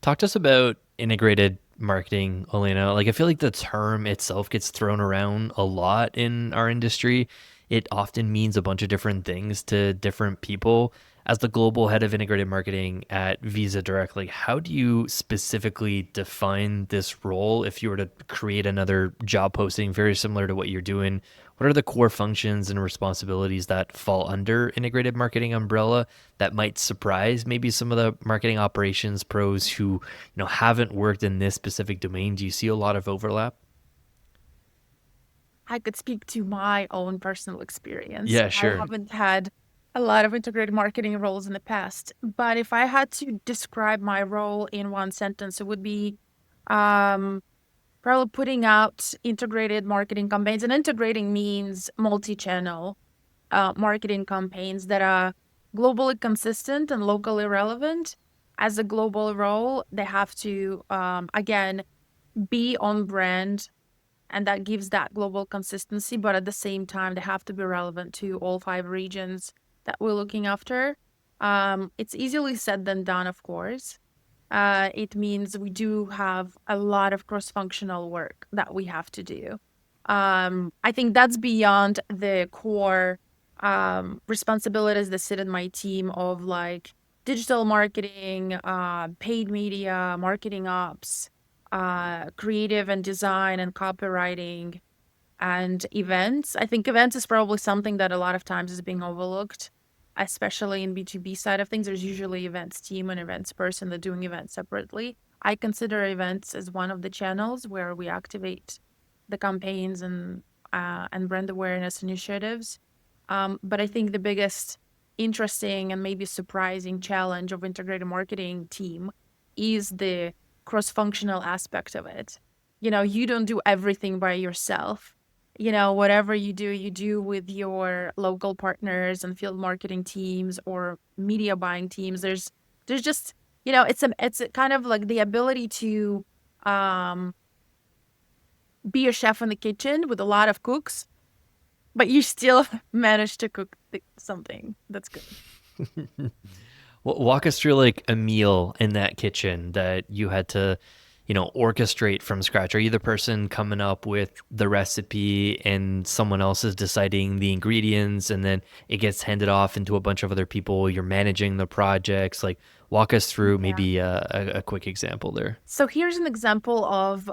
Talk to us about integrated marketing, Elena. Like, I feel like the term itself gets thrown around a lot in our industry. It often means a bunch of different things to different people. As the global head of integrated marketing at Visa Direct, like, how do you specifically define this role if you were to create another job posting very similar to what you're doing? What are the core functions and responsibilities that fall under integrated marketing umbrella that might surprise maybe some of the marketing operations pros who, haven't worked in this specific domain? Do you see a lot of overlap? I could speak to my own personal experience. Yeah, I sure. haven't had a lot of integrated marketing roles in the past, but if I had to describe my role in one sentence, it would be um, probably putting out integrated marketing campaigns. And integrating means multi-channel marketing campaigns that are globally consistent and locally relevant. As a global role, they have to, again, be on brand, and that gives that global consistency, but at the same time they have to be relevant to all five regions that we're looking after. It's easily said than done, of course. It means we do have a lot of cross-functional work that we have to do. I think that's beyond the core responsibilities that sit in my team of like digital marketing, paid media, marketing ops, creative and design and copywriting and events. I think events is probably something that a lot of times is being overlooked, especially in B2B side of things. There's usually events team and events person that doing events separately. I consider events as one of the channels where we activate the campaigns and brand awareness initiatives. But I think the biggest interesting and maybe surprising challenge of integrated marketing team is the cross-functional aspect of it. You don't do everything by yourself. Whatever you do with your local partners and field marketing teams or media buying teams. There's just, it's a kind of like the ability to um be a chef in the kitchen with a lot of cooks, but you still manage to cook something that's good. Walk us through like a meal in that kitchen that you had to, orchestrate from scratch. Are you the person coming up with the recipe and someone else is deciding the ingredients and then it gets handed off into a bunch of other people? You're managing the projects. Like, walk us through Yeah. maybe a quick example there. So here's an example of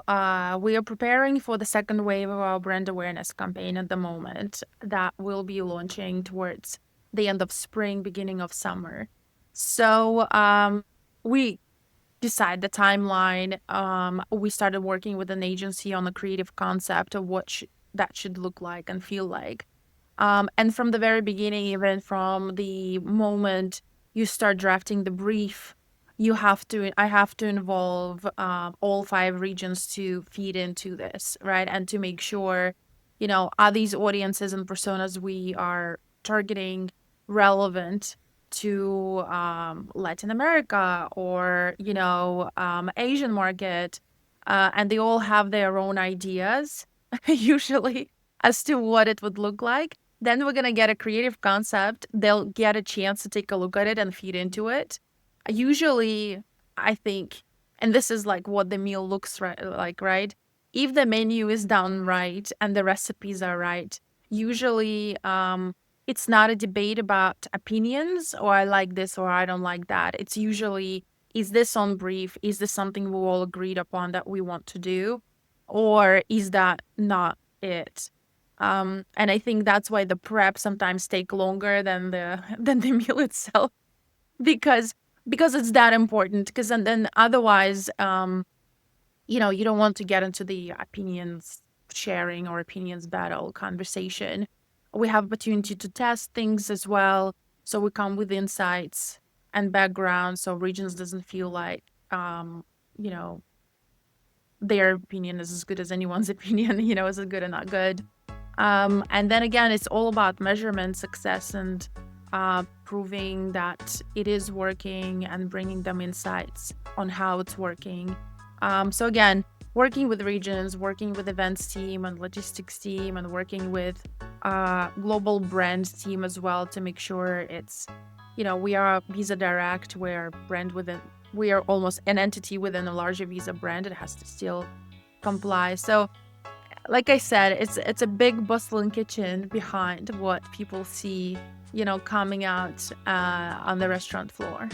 we are preparing for the second wave of our brand awareness campaign at the moment that will be launching towards the end of spring, beginning of summer. So we decide the timeline. We started working with an agency on the creative concept of what that should look like and feel like. And from the very beginning, even from the moment you start drafting the brief, I have to involve all five regions to feed into this, right? And to make sure, are these audiences and personas we are targeting relevant to Latin America or, Asian market? And they all have their own ideas, usually, as to what it would look like. Then we're going to get a creative concept. They'll get a chance to take a look at it and feed into it. Usually, I think, and this is like what the meal looks like, right? If the menu is done right and the recipes are right, usually it's not a debate about opinions or I like this or I don't like that. It's usually, is this on brief? Is this something we all agreed upon that we want to do? Or is that not it? And I think that's why the prep sometimes take longer than the than the meal itself because it's that important. Because and then otherwise, you don't want to get into the opinions sharing or opinions battle conversation. We have opportunity to test things as well, so we come with insights and background, so regions doesn't feel like you know their opinion is as good as anyone's opinion. Is it good or not good. And then again, it's all about measurement, success, and proving that it is working and bringing them insights on how it's working. So again, working with regions, working with events team and logistics team, and working with global brand team as well to make sure it's, we are Visa Direct, we're brand within we are almost an entity within a larger Visa brand. It has to still comply. So, like I said, it's a big bustling kitchen behind what people see, coming out on the restaurant floor.